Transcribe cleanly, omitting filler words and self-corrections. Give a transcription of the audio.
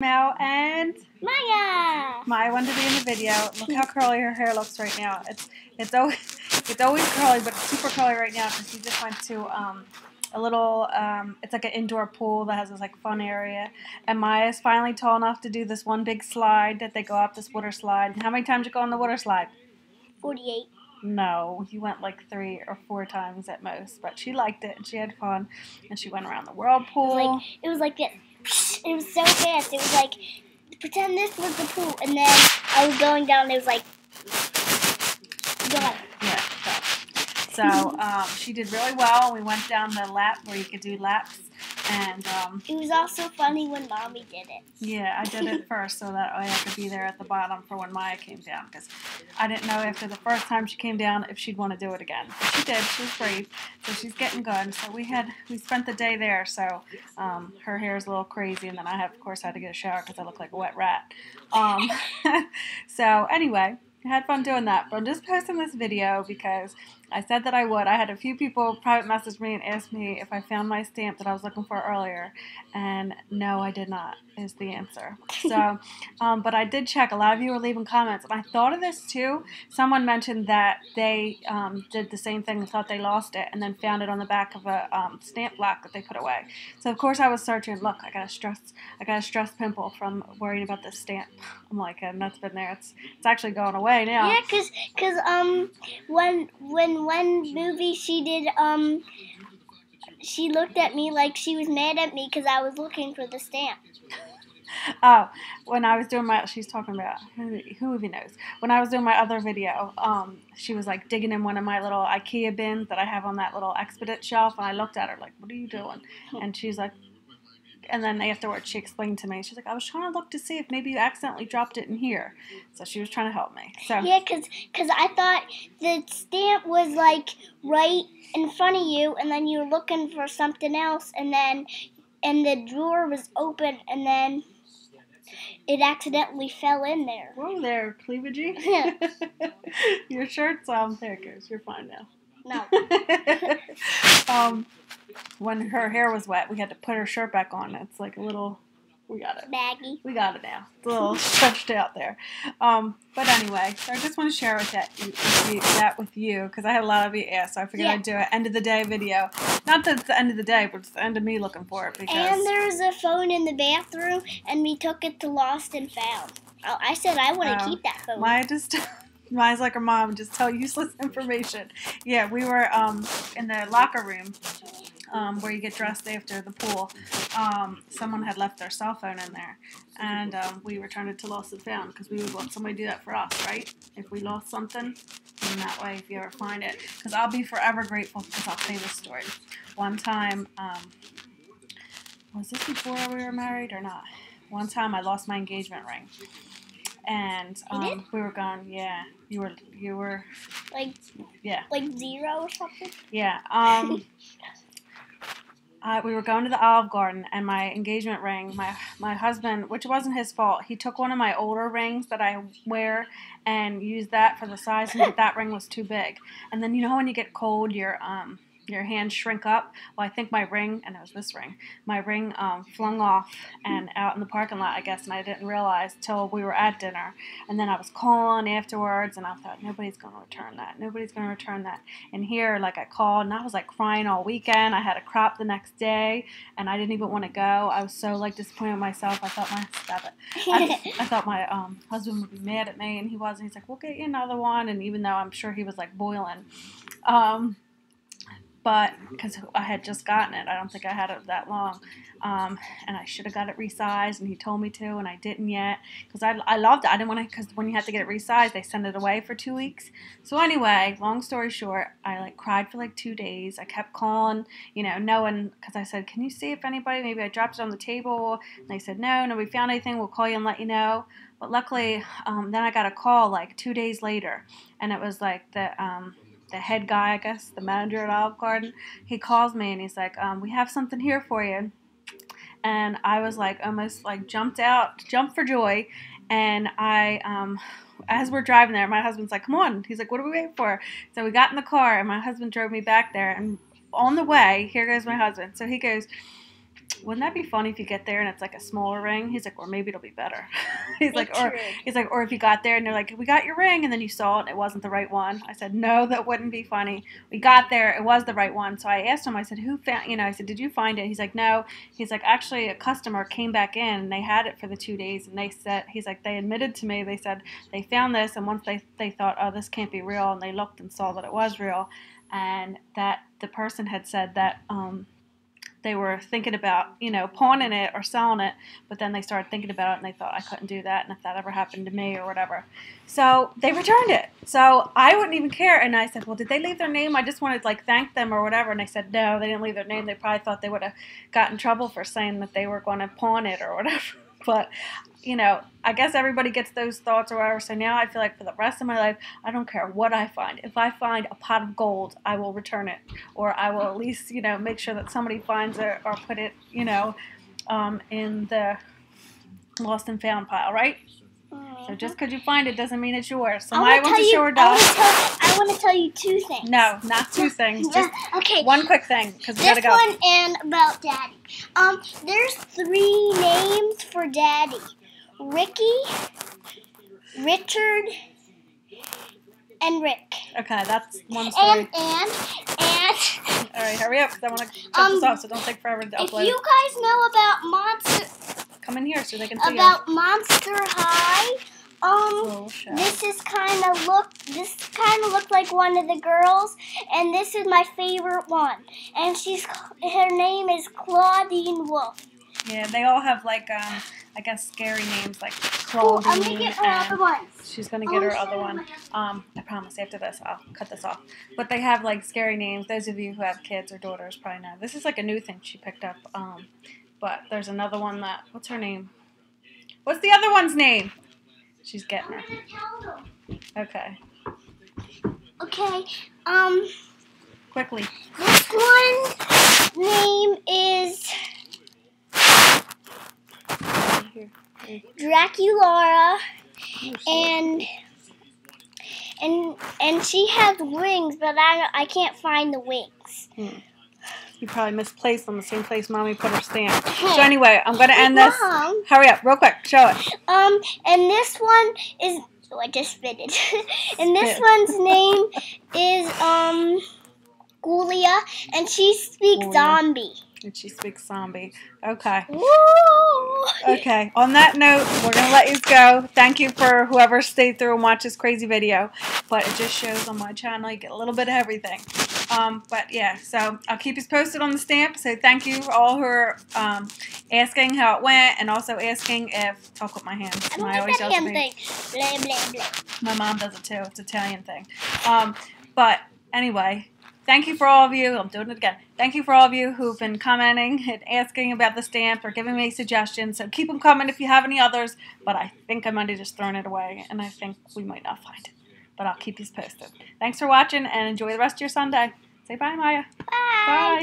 Mel and Mya. Maya wanted to be in the video. Look how curly her hair looks right now. It's always curly, but it's super curly right now because she just went to a little it's like an indoor pool that has this like fun area. And Maya's finally tall enough to do this one big slide that they go up this water slide. And how many times you go on the water slide? 48. No, you went like 3 or 4 times at most. But she liked it and she had fun. And she went around the whirlpool. It was like this. It was so fast. It was like, pretend this was the pool, and then I was going down. It was like, gone. Yeah. So she did really well. We went down the lap where you could do laps, and It was also funny when Mommy did it. yeah, I did it first so that way I could be there at the bottom for when Maya came down, because I didn't know after the first time she came down if she'd want to do it again. But she did. She was brave, so she's getting good. So we spent the day there. So her hair is a little crazy, and then I of course had to get a shower because I look like a wet rat. So anyway, I had fun doing that. But I'm just posting this video because I said that I would. I had a few people private message me and ask me if I found my stamp that I was looking for earlier, and no, I did not, is the answer. So, but I did check. A lot of you were leaving comments, and I thought of this too. Someone mentioned that they did the same thing and thought they lost it, and then found it on the back of a stamp block that they put away. So of course I was searching. Look, I got a stress pimple from worrying about this stamp. I'm like, and that's been there. It's actually going away now. Yeah, cause when one movie she did, she looked at me like she was mad at me because I was looking for the stamp. Oh, when I was doing she's talking about, who even knows, when I was doing my other video, she was like digging in one of my little IKEA bins that I have on that little Expedit shelf, and I looked at her like, what are you doing? And she's like, and then afterwards she explained to me, she's like, I was trying to look to see if maybe you accidentally dropped it in here. So she was trying to help me. So yeah, cause I thought the stamp was like right in front of you, and then you were looking for something else, and the drawer was open, and then it accidentally fell in there. Whoa there, cleavagey. Yeah. Your shirt's there it goes. You're fine now. No. When her hair was wet, we had to put her shirt back on. It's like a little, we got it. Baggy. We got it now. It's a little stretched out there. But anyway, so I just want to share that with you because I had a lot of you ask, so I figured I'd do an end of the day video. Not that it's the end of the day, but it's the end of me looking for it. Because and there was a phone in the bathroom, and we took it to Lost and Found. Oh, I said I want to keep that phone. Maya's like her mom, just tell useless information. Yeah, we were in the locker room where you get dressed after the pool. Someone had left their cell phone in there, and we returned it to Lost and Found because we would want somebody to do that for us, right? If we lost something, and that way if you ever find it. Because I'll be forever grateful because I'll tell you this story. One time, was this before we were married or not? One time I lost my engagement ring. And we were gone. Yeah, you were like, yeah, like 0 or something. Yeah. We were going to the Olive Garden, and my engagement ring, my husband, which wasn't his fault, he took one of my older rings that I wear and used that for the size, and that ring was too big. And then you know when you get cold, your hands shrink up. Well, I think my ring, and it was this ring, my ring flung off and out in the parking lot, I guess, and I didn't realize till we were at dinner. And then I was calling afterwards, and I thought, nobody's going to return that. Nobody's going to return that. And here, like, I called, and I was, like, crying all weekend. I had a crop the next day, and I didn't even want to go. I was so, like, disappointed in myself. I thought, I thought my husband would be mad at me, and he wasn't. He's like, we'll get you another one. And even though I'm sure he was, like, boiling, but because I had just gotten it, I don't think I had it that long, and I should have got it resized, and he told me to, and I didn't yet, because I loved it. I didn't want to, because when you have to get it resized, they send it away for 2 weeks. So anyway, long story short, I like cried for like 2 days. I kept calling, knowing, because I said, can you see if anybody, maybe I dropped it on the table, and they said, no, nobody found anything, we'll call you and let you know. But luckily, then I got a call like 2 days later, and it was like the head guy, I guess, the manager at Olive Garden. He calls me and he's like, we have something here for you. And I was like, almost like jumped for joy. And as we're driving there, my husband's like, come on. He's like, what are we waiting for? So we got in the car, and my husband drove me back there. And on the way, here goes my husband. So he goes, wouldn't that be funny if you get there and it's like a smaller ring? He's like, or maybe it'll be better. He's like, or if you got there and they're like, we got your ring, and then you saw it and it wasn't the right one. I said, no, that wouldn't be funny. We got there, it was the right one. So I asked him, I said, who found, I said, did you find it? He's like, no. He's like, actually, a customer came back in and they had it for the 2 days, and they said, he's like, they admitted to me, they said they found this, and once they thought, oh, this can't be real, and they looked and saw that it was real, and that the person had said that they were thinking about, pawning it or selling it, but then they started thinking about it and they thought I couldn't do that, and if that ever happened to me or whatever. So they returned it. So I wouldn't even care. And I said, well, did they leave their name? I just wanted to thank them or whatever. And they said, no, they didn't leave their name. They probably thought they would have gotten in trouble for saying that they were going to pawn it or whatever. But, I guess everybody gets those thoughts or whatever. So now I feel like for the rest of my life, I don't care what I find. If I find a pot of gold, I will return it. Or I will at least, make sure that somebody finds it or put it, in the lost and found pile, right? So just because you find it doesn't mean it's yours. So Maya wants to show her dog. I want to tell you 2 things. No, not 2 things. Just okay. One quick thing, because we gotta go. This one and about Daddy. There's 3 names for Daddy: Ricky, Richard, and Rick. Okay, that's one story. And all right, hurry up, because I want to cut this off, so don't take forever to upload. If you guys know about come in here so they can see about Monster High. This kind of looked like one of the girls, and this is my favorite one. And her name is Claudine Wolf. Yeah, they all have I guess scary names like Claudine. I'm gonna get her other one. She's gonna get her other one. I promise after this I'll cut this off. But they have scary names. Those of you who have kids or daughters probably know. This is a new thing she picked up. But there's another one what's her name? What's the other one's name? She's getting her. Okay. Okay. Quickly. This one's name is Draculaura, and she has wings, but I can't find the wings. You probably misplaced them the same place Mommy put her stamp. So anyway, I'm going to end this. Mom. Hurry up, real quick. Show it. And this one is... Oh, I just spit it. And this one's name is, Gulia, and she speaks zombie. And she speaks zombie. Okay. Woo! Okay. On that note, we're going to let you go. Thank you for whoever stayed through and watched this crazy video. But it just shows on my channel you get a little bit of everything. But yeah, so I'll keep you posted on the stamp. So thank you for all who are asking how it went, and also asking if... Talk with my hands. I don't like that hand thing. Blah, blah, blah. My mom does it too. It's an Italian thing. But anyway... Thank you for all of you. I'm doing it again. Thank you for all of you who've been commenting and asking about the stamp or giving me suggestions. So keep them coming if you have any others. But I think I might have just thrown it away, and I think we might not find it. But I'll keep you posted. Thanks for watching, and enjoy the rest of your Sunday. Say bye, Maya. Bye. Bye.